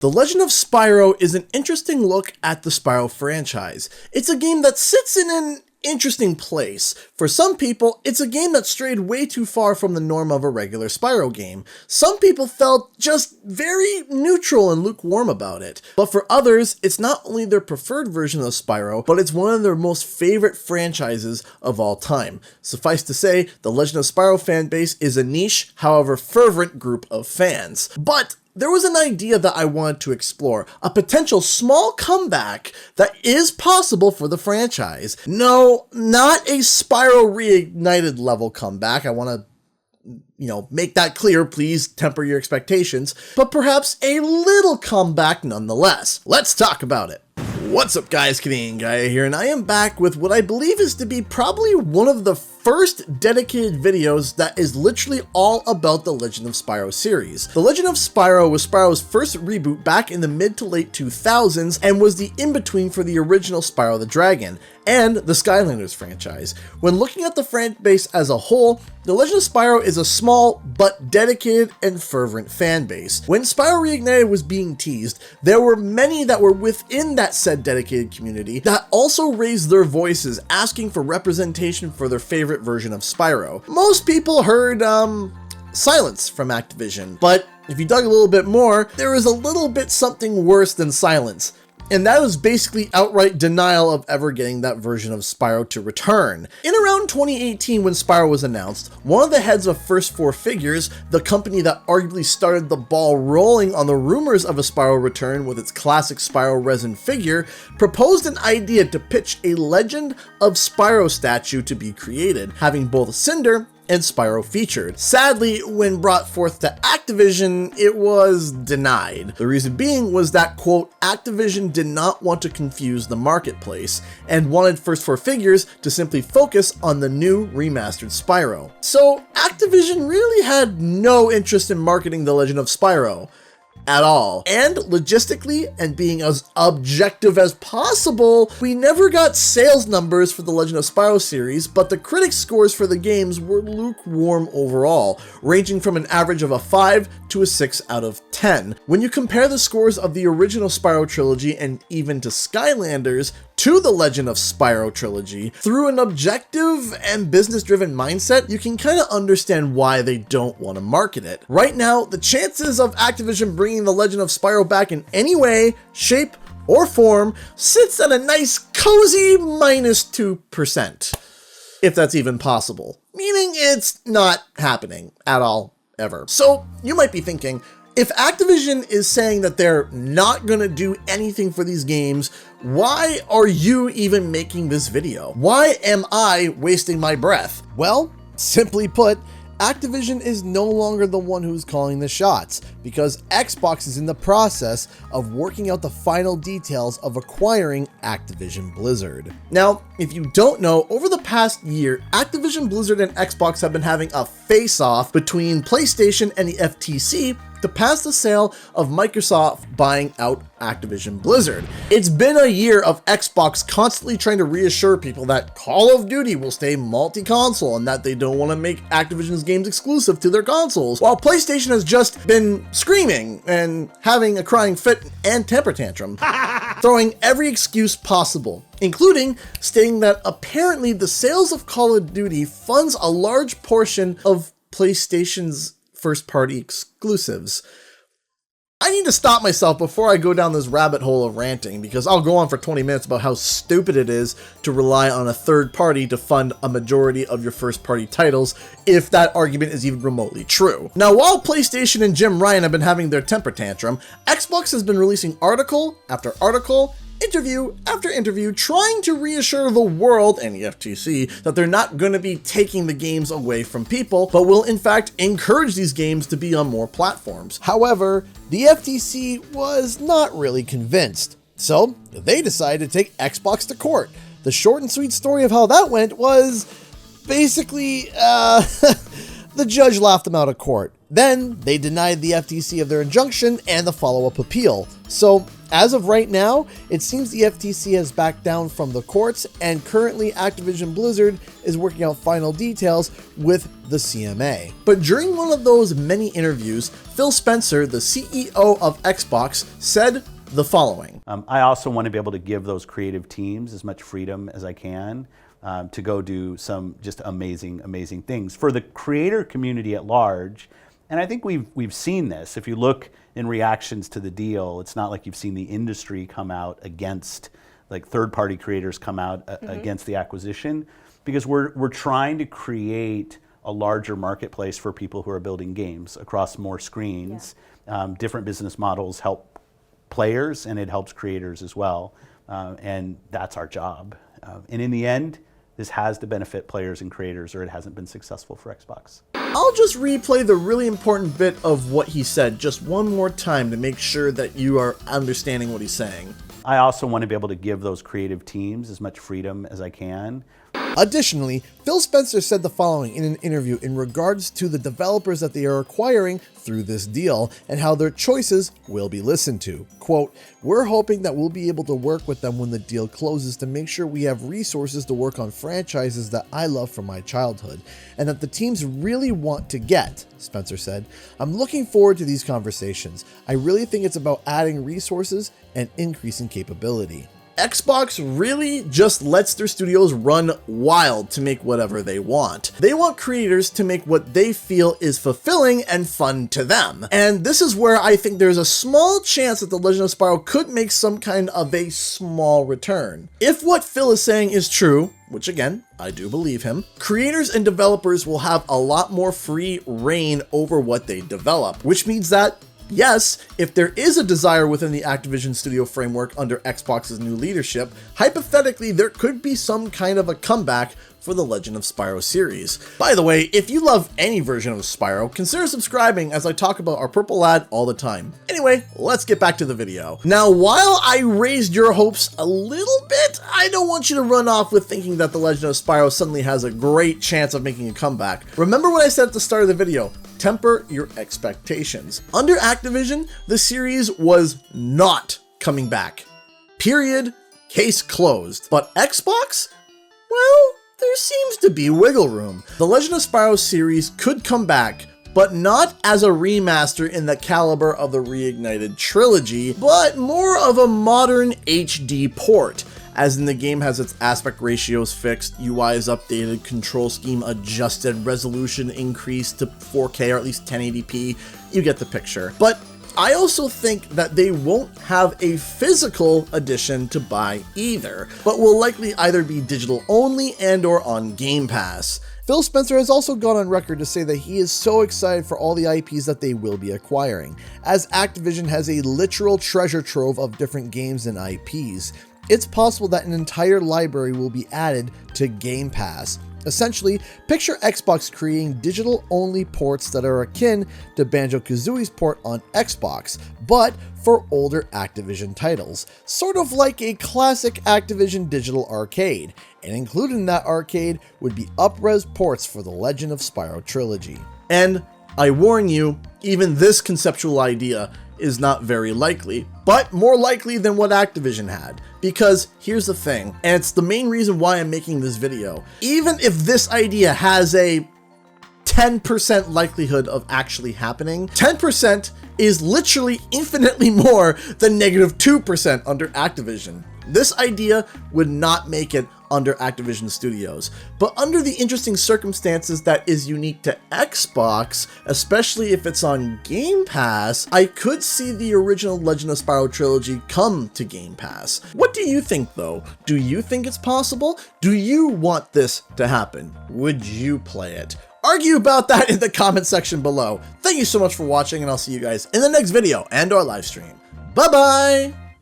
The Legend of Spyro is an interesting look at the Spyro franchise. It's a game that sits in an interesting place. For some people, it's a game that strayed way too far from the norm of a regular Spyro game. Some people felt just very neutral and lukewarm about it. But for others, it's not only their preferred version of Spyro, but it's one of their most favorite franchises of all time. Suffice to say, the Legend of Spyro fanbase is a niche, however fervent group of fans. But there was an idea that I wanted to explore, a potential small comeback that is possible for the franchise. No, not a Spyro Reignited level comeback. I want to, make that clear. Please temper your expectations, but perhaps a little comeback nonetheless. Let's talk about it. What's up guys, Canadian Guy here, and I am back with what I believe is to be probably one of the first dedicated videos that is literally all about the Legend of Spyro series. The Legend of Spyro was Spyro's first reboot back in the mid to late 2000s and was the in-between for the original Spyro the Dragon and the Skylanders franchise. When looking at the fan base as a whole, the Legend of Spyro is a small but dedicated and fervent fan base. When Spyro Reignited was being teased, there were many that were within that said dedicated community that also raised their voices asking for representation for their favorite version of Spyro. Most people heard silence from Activision, but if you dug a little bit more, there is a little bit something worse than silence. And that was basically outright denial of ever getting that version of Spyro to return. In around 2018 when Spyro was announced, one of the heads of First Four Figures, the company that arguably started the ball rolling on the rumors of a Spyro return with its classic Spyro resin figure, proposed an idea to pitch a Legend of Spyro statue to be created, having both Cinder and Spyro featured. Sadly, when brought forth to Activision, it was denied. The reason being was that, quote, Activision did not want to confuse the marketplace and wanted First Four Figures to simply focus on the new remastered Spyro. So Activision really had no interest in marketing The Legend of Spyro at all. And logistically, and being as objective as possible, we never got sales numbers for the Legend of Spyro series, but the critics' scores for the games were lukewarm overall, ranging from an average of a 5 to a 6 out of 10. When you compare the scores of the original Spyro trilogy and even to Skylanders to the Legend of Spyro trilogy, through an objective and business-driven mindset, you can kind of understand why they don't want to market it. Right now, the chances of Activision bringing the Legend of Spyro back in any way, shape, or form sits at a nice cozy -2%, if that's even possible, meaning it's not happening at all, ever. So you might be thinking, if Activision is saying that they're not gonna do anything for these games, why are you even making this video? Why am I wasting my breath? Well, simply put, Activision is no longer the one who's calling the shots, because Xbox is in the process of working out the final details of acquiring Activision Blizzard. Now, if you don't know, over the past year, Activision Blizzard and Xbox have been having a face-off between PlayStation and the FTC to pass the sale of Microsoft buying out Activision Blizzard. It's been a year of Xbox constantly trying to reassure people that Call of Duty will stay multi-console and that they don't want to make Activision's games exclusive to their consoles, while PlayStation has just been screaming and having a crying fit and temper tantrum, throwing every excuse possible, including stating that apparently the sales of Call of Duty funds a large portion of PlayStation's first-party exclusives. I need to stop myself before I go down this rabbit hole of ranting, because I'll go on for 20 minutes about how stupid it is to rely on a third party to fund a majority of your first-party titles, if that argument is even remotely true. Now, while PlayStation and Jim Ryan have been having their temper tantrum, Xbox has been releasing article after article, interview after interview, trying to reassure the world and the FTC that they're not going to be taking the games away from people, but will in fact encourage these games to be on more platforms. However, the FTC was not really convinced, so they decided to take Xbox to court. The short and sweet story of how that went was basically, the judge laughed them out of court. Then they denied the FTC of their injunction and the follow-up appeal. So As of right now, it seems the FTC has backed down from the courts, and currently Activision Blizzard is working out final details with the CMA. But during one of those many interviews, Phil Spencer, the CEO of Xbox, said the following. I also want to be able to give those creative teams as much freedom as I can to go do some just amazing things for the creator community at large. And I think we've seen this. If you look in reactions to the deal, it's not like you've seen the industry come out against, like third-party creators come out against the acquisition, because we're trying to create a larger marketplace for people who are building games across more screens. Yeah. Different business models help players, and it helps creators as well. And that's our job. And in the end, this has to benefit players and creators, or it hasn't been successful for Xbox. I'll just replay the really important bit of what he said just one more time to make sure that you are understanding what he's saying. I also want to be able to give those creative teams as much freedom as I can. Additionally, Phil Spencer said the following in an interview in regards to the developers that they are acquiring through this deal and how their choices will be listened to. Quote, "We're hoping that we'll be able to work with them when the deal closes to make sure we have resources to work on franchises that I love from my childhood and that the teams really want to get," Spencer said. "I'm looking forward to these conversations. I really think it's about adding resources and increasing capability." Xbox really just lets their studios run wild to make whatever they want. They want creators to make what they feel is fulfilling and fun to them. And this is where I think there's a small chance that The Legend of Spyro could make some kind of a small return. If what Phil is saying is true, which again, I do believe him, creators and developers will have a lot more free reign over what they develop, which means that yes, if there is a desire within the Activision studio framework under Xbox's new leadership, hypothetically there could be some kind of a comeback for the Legend of Spyro series. By the way, if you love any version of Spyro, consider subscribing as I talk about our purple ad all the time. Anyway, let's get back to the video. Now, while I raised your hopes a little bit, I don't want you to run off with thinking that the Legend of Spyro suddenly has a great chance of making a comeback. Remember what I said at the start of the video. Temper your expectations. Under Activision, the series was not coming back. Period. Case closed. But Xbox? Well, there seems to be wiggle room. The Legend of Spyro series could come back, but not as a remaster in the caliber of the reignited trilogy, but more of a modern HD port, as in the game has its aspect ratios fixed, UI is updated, control scheme adjusted, resolution increased to 4K or at least 1080p, you get the picture. But I also think that they won't have a physical edition to buy either, but will likely either be digital only and or on Game Pass. Phil Spencer has also gone on record to say that he is so excited for all the IPs that they will be acquiring, as Activision has a literal treasure trove of different games and IPs. It's possible that an entire library will be added to Game Pass. Essentially, picture Xbox creating digital-only ports that are akin to Banjo-Kazooie's port on Xbox, but for older Activision titles, sort of like a classic Activision digital arcade, and included in that arcade would be up-res ports for the Legend of Spyro trilogy. And I warn you, even this conceptual idea is not very likely, but more likely than what Activision had. Because here's the thing, and it's the main reason why I'm making this video. Even if this idea has a 10% likelihood of actually happening, 10% is literally infinitely more than -2% under Activision. This idea would not make it under Activision Studios, but under the interesting circumstances that is unique to Xbox, especially if it's on Game Pass, I could see the original Legend of Spyro trilogy come to Game Pass. What do you think though? Do you think it's possible? Do you want this to happen? Would you play it? Argue about that in the comment section below. Thank you so much for watching, and I'll see you guys in the next video and or live stream. Bye bye!